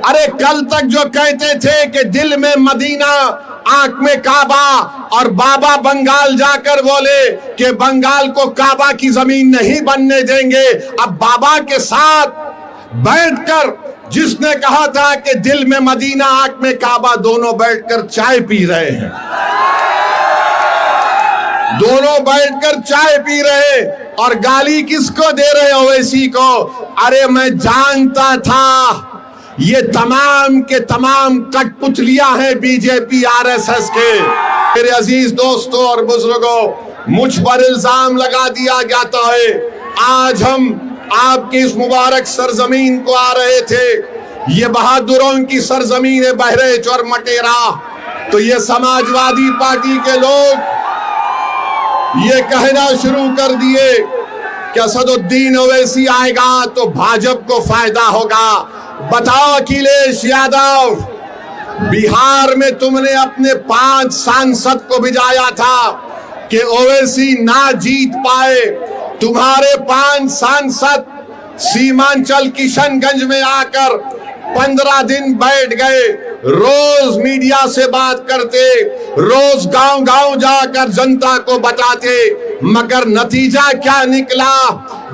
अरे कल तक जो कहते थे कि दिल में मदीना आंख में काबा, और बाबा बंगाल जाकर बोले कि बंगाल को काबा की जमीन नहीं बनने देंगे। अब बाबा के साथ बैठकर जिसने कहा था कि दिल में मदीना आंख में काबा, दोनों बैठकर चाय पी रहे हैं, दोनों बैठकर चाय पी रहे। और गाली किसको दे रहे हो? ओवैसी को। अरे मैं जानता था ये तमाम के तमाम कठपुतलियां हैं बीजेपी आरएसएस के। मेरे अजीज दोस्तों और बुजुर्गों, मुझ पर इल्जाम लगा दिया जाता है। आज हम आपकी इस मुबारक सरजमीन को आ रहे थे, ये बहादुरों की सरजमीन है बहरेच और मटेरा। तो ये समाजवादी पार्टी के लोग ये कहना शुरू कर दिए कि असदुद्दीन ओवैसी आएगा तो भाजपा को फायदा होगा। बताओ अखिलेश यादव, बिहार में तुमने अपने 5 सांसद को भिजाया था कि ओवैसी ना जीत पाए। तुम्हारे 5 सांसद सीमांचल किशनगंज में आकर 15 दिन बैठ गए, रोज मीडिया से बात करते, रोज गांव गांव जाकर जनता को बताते, मगर नतीजा क्या निकला?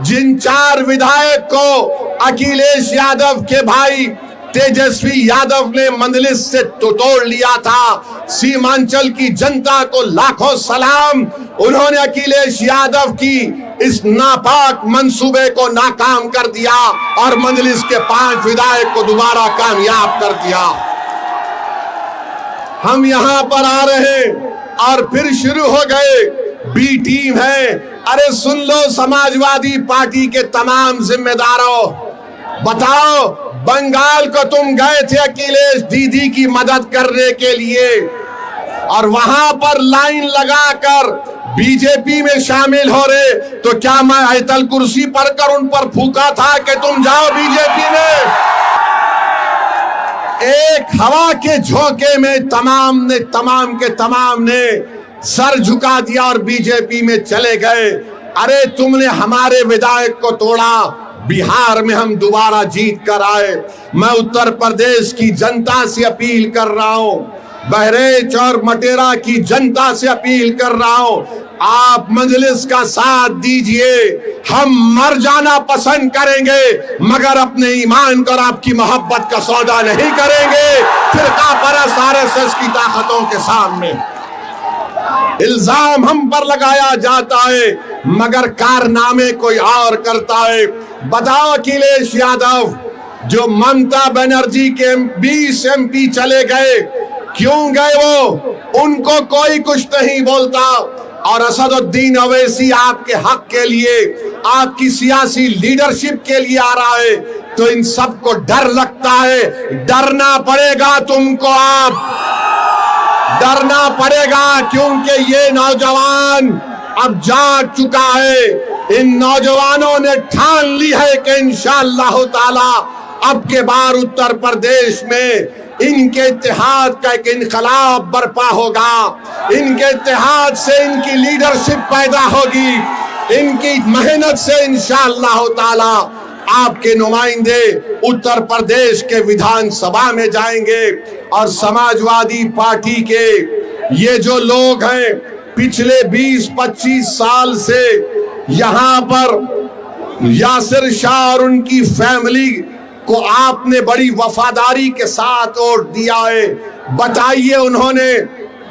जिन 4 विधायक को अखिलेश यादव के भाई तेजस्वी यादव ने मंजलिस से तोड़ लिया था, सीमांचल की जनता को लाखों सलाम। उन्होंने अखिलेश यादव की इस नापाक मंसूबे को नाकाम कर दिया और मंजलिस के 5 विधायक को दोबारा कामयाब कर दिया। हम यहां पर आ रहे और फिर शुरू हो गए बी टीम है। अरे सुन लो समाजवादी पार्टी के तमाम जिम्मेदारों, बताओ बंगाल को तुम गए थे अखिलेश दीदी की मदद करने के लिए, और वहां पर लाइन लगाकर बीजेपी में शामिल हो रहे, तो क्या मैं आयतल कुर्सी पर कर उन पर फूका था कि तुम जाओ बीजेपी में? एक हवा के झोंके में तमाम के तमाम ने सर झुका दिया और बीजेपी में चले गए। अरे तुमने हमारे विधायक को तोड़ा, बिहार में हम दोबारा जीत कर आए। मैं उत्तर प्रदेश की जनता से अपील कर रहा हूं, बहरेच और मटेरा की जनता से अपील कर रहा हूं, आप मजलिस का साथ दीजिए। हम मर जाना पसंद करेंगे मगर अपने ईमान और आपकी मोहब्बत का सौदा नहीं करेंगे फिरका परस्त आरएसएस की ताकतों के सामने। इल्जाम हम पर लगाया जाता है मगर कारनामे कोई और करता है। बताओ अखिलेश यादव, जो ममता बनर्जी के 20 MP चले गए, क्यों गए वो? उनको कोई कुछ नहीं बोलता। और असदुद्दीन ओवैसी आपके हक के लिए, आपकी सियासी लीडरशिप के लिए आ रहा है, तो इन सबको डर लगता है। डरना पड़ेगा तुमको, आप डरना पड़ेगा, क्योंकि ये नौजवान अब जाग चुका है। इन नौजवानों ने ठान ली है कि इंशाअल्लाह ताला अब के बार उत्तर प्रदेश में इनके इत्तेहाद का एक इनकलाब बर्पा होगा। इनके इत्तेहाद से इनकी लीडरशिप पैदा होगी, इनकी मेहनत से इंशाअल्लाह ताला आपके नुमाइंदे उत्तर प्रदेश के विधानसभा में जाएंगे। और समाजवादी पार्टी के ये जो लोग हैं, पिछले 20-25 साल से यहाँ पर यासिर शाह और उनकी फैमिली को आपने बड़ी वफादारी के साथ वोट दिया है। बताइए उन्होंने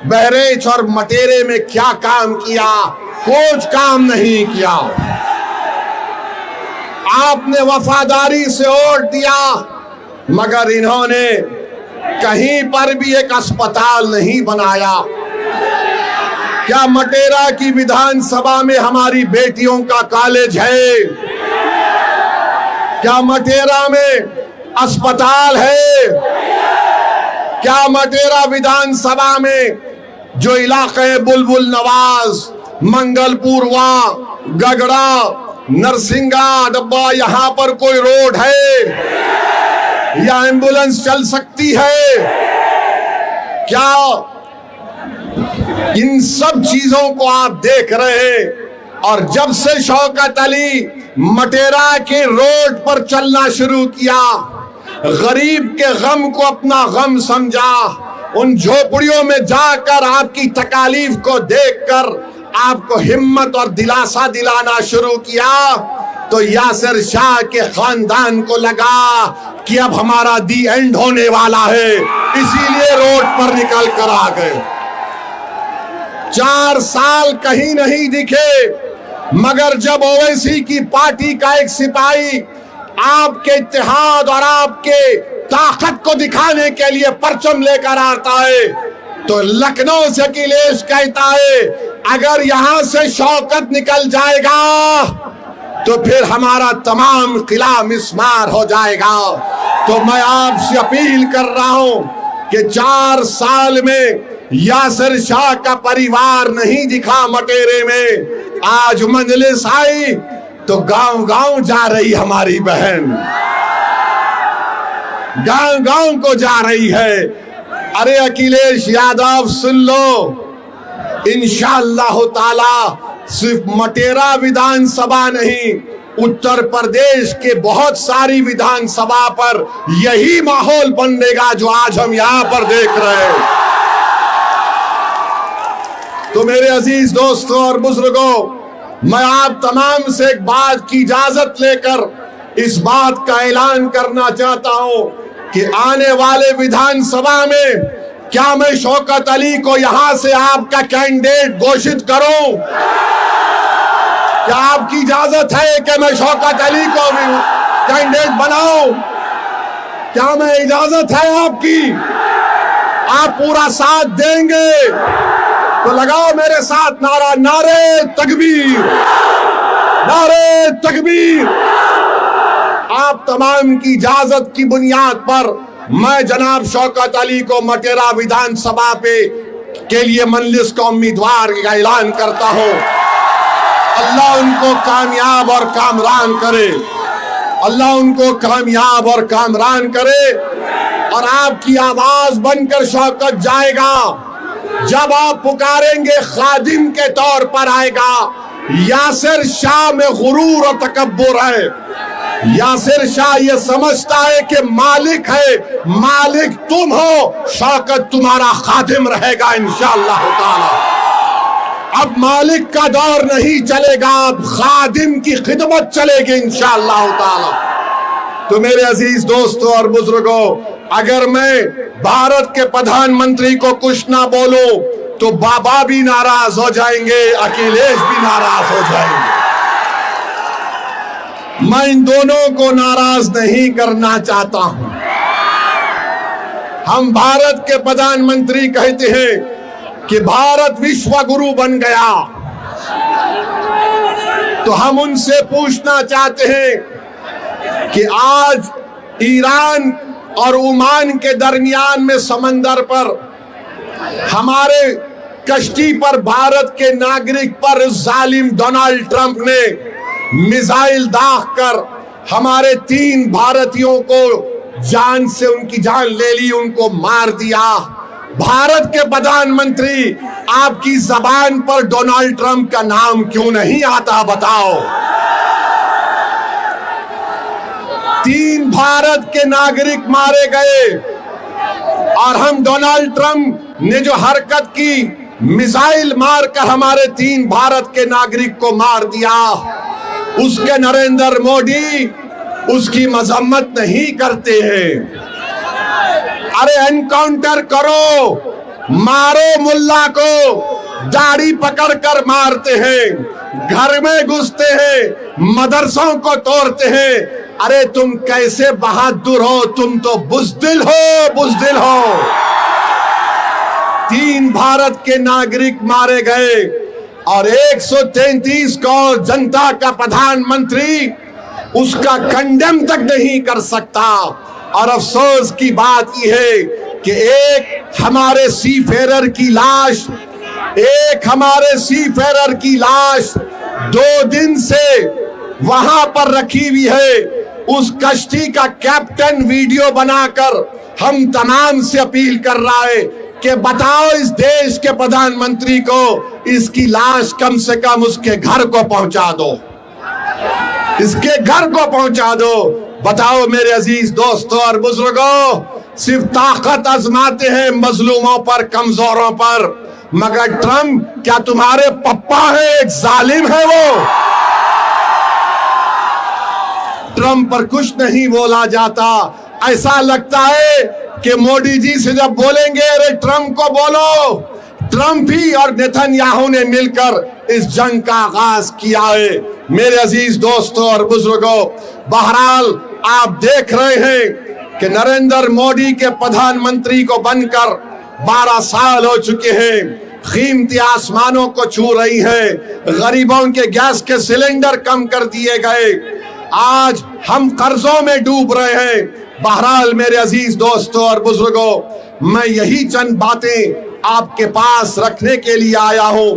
बहरेच और मटेरे में क्या काम किया? कुछ काम नहीं किया। आपने वफादारी से वोट दिया मगर इन्होंने कहीं पर भी एक अस्पताल नहीं बनाया। क्या मटेरा की विधानसभा में हमारी बेटियों का कॉलेज है? क्या मटेरा में अस्पताल है? क्या मटेरा विधानसभा में जो इलाके बुलबुल नवाज, मंगलपुरवा, गगड़ा, नरसिंगा डब्बा, यहाँ पर कोई रोड है या एम्बुलेंस चल सकती है? क्या इन सब चीजों को आप देख रहे हैं? और जब से शौकत अली मटेरा के रोड पर चलना शुरू किया, गरीब के गम को अपना गम समझा, उन झोपड़ियों में जाकर आपकी तकालीफ को देखकर आपको हिम्मत और दिलासा दिलाना शुरू किया, तो यासिर शाह के खानदान को लगा कि अब हमारा दी एंड होने वाला है, इसीलिए रोड पर निकल कर आ गए। 4 साल कहीं नहीं दिखे, मगर जब ओवैसी की पार्टी का एक सिपाही आपके इत्तेहाद और आपके ताकत को दिखाने के लिए परचम लेकर आता है, तो लखनऊ से अखिलेश कहता है अगर यहां से शौकत निकल जाएगा तो फिर हमारा तमाम किला मिस्मार हो जाएगा। तो मैं आपसे अपील कर रहा हूं कि 4 साल में यासिर शाह का परिवार नहीं दिखा मटेरे में, आज मजलिस आई तो गांव गांव जा रही हमारी बहन, गांव गांव को जा रही है। अरे अखिलेश यादव सुन लो, इंशाअल्लाह ताला सिर्फ मटेरा विधानसभा नहीं, उत्तर प्रदेश के बहुत सारी विधानसभा पर यही माहौल बनेगा जो आज हम यहां पर देख रहे हैं। तो मेरे अजीज दोस्तों और बुजुर्गों, मैं आप तमाम से एक बात की इजाजत लेकर इस बात का ऐलान करना चाहता हूं कि आने वाले विधानसभा में क्या मैं शौकत अली को यहां से आपका कैंडिडेट घोषित करूं? क्या आपकी इजाजत है कि मैं शौकत अली को भी कैंडिडेट बनाऊं? क्या मैं इजाजत है आपकी? आप पूरा साथ देंगे तो लगाओ मेरे साथ नारा, नारे तकबीर, नारे तकबीर। आप तमाम की इजाजत की बुनियाद पर मैं जनाब शौकत अली को मटेरा विधानसभा के लिए मजलिस का उम्मीदवार का ऐलान करता हूं। अल्लाह उनको कामयाब और कामरान करे, अल्लाह उनको कामयाब और कामरान करे। और आपकी आवाज बनकर शौकत जाएगा, जब आप पुकारेंगे खादिम के तौर पर आएगा। यासिर शाह में गुरूर और तकब्बुर है। यासिर शाह ये समझता है कि मालिक है, मालिक तुम हो, शौकत तुम्हारा खादिम रहेगा इंशाअल्लाह ताला। अब मालिक का दौर नहीं चलेगा, अब खादिम की खिदमत चलेगी इंशाअल्लाह ताला। तो मेरे अजीज दोस्तों और बुजुर्गों, अगर मैं भारत के प्रधानमंत्री को कुछ ना बोलूं तो बाबा भी नाराज हो जाएंगे, अखिलेश भी नाराज हो जाएंगे। मैं इन दोनों को नाराज नहीं करना चाहता हूं। हम भारत के प्रधानमंत्री कहते हैं कि भारत विश्व गुरु बन गया, तो हम उनसे पूछना चाहते हैं कि आज ईरान और ओमान के दरमियान में समंदर पर हमारे कश्ती पर भारत के नागरिक पर जालिम डोनाल्ड ट्रंप ने मिसाइल दागकर हमारे 3 भारतीयों को जान से उनकी जान ले ली, उनको मार दिया। भारत के प्रधानमंत्री, आपकी जबान पर डोनाल्ड ट्रंप का नाम क्यों नहीं आता बताओ? 3 भारत के नागरिक मारे गए और हम डोनाल्ड ट्रंप ने जो हरकत की, मिसाइल मारकर हमारे 3 भारत के नागरिक को मार दिया, उसके नरेंद्र मोदी उसकी मजम्मत नहीं करते हैं। अरे एनकाउंटर करो, मारो मुल्ला को, दाढ़ी पकड़कर मारते हैं, घर में घुसते हैं, मदरसों को तोड़ते हैं। अरे तुम कैसे बहादुर हो, तुम तो बुज़दिल हो, बुज़दिल हो। 3 भारत के नागरिक मारे गए और 133 करोड़ जनता का प्रधानमंत्री उसका कंडेम तक नहीं कर सकता। और अफसोस की बात यह है कि एक हमारे सीफेरर की लाश, एक हमारे सीफेरर की लाश 2 दिन से वहां पर रखी हुई है। उस कश्ती का कैप्टन वीडियो बनाकर हम तमाम से अपील कर रहा है कि बताओ इस देश के प्रधानमंत्री को इसकी लाश कम से कम उसके घर को पहुंचा दो, इसके घर को पहुंचा दो। बताओ मेरे अजीज दोस्तों और बुजुर्गों, सिर्फ ताकत आजमाते हैं मजलूमों पर, कमजोरों पर, मगर ट्रंप क्या तुम्हारे पप्पा है? एक जालिम है वो। ट्रंप पर कुछ नहीं बोला जाता। ऐसा लगता है कि मोदी जी से जब बोलेंगे अरे ट्रंप को बोलो, ट्रंप ही और नेतन्याहू ने मिलकर इस जंग का आगाज किया है। मेरे अजीज दोस्तों और बुजुर्गों, बहरहाल आप देख रहे हैं कि नरेंद्र मोदी के प्रधानमंत्री को बनकर 12 साल हो चुके हैं। कीमती आसमानों को छू रही है, गरीबों के गैस के सिलेंडर कम कर दिए गए, आज हम कर्जों में डूब रहे हैं। बहरहाल मेरे अजीज दोस्तों और बुजुर्गों, मैं यही चंद बातें आपके पास रखने के लिए आया हूं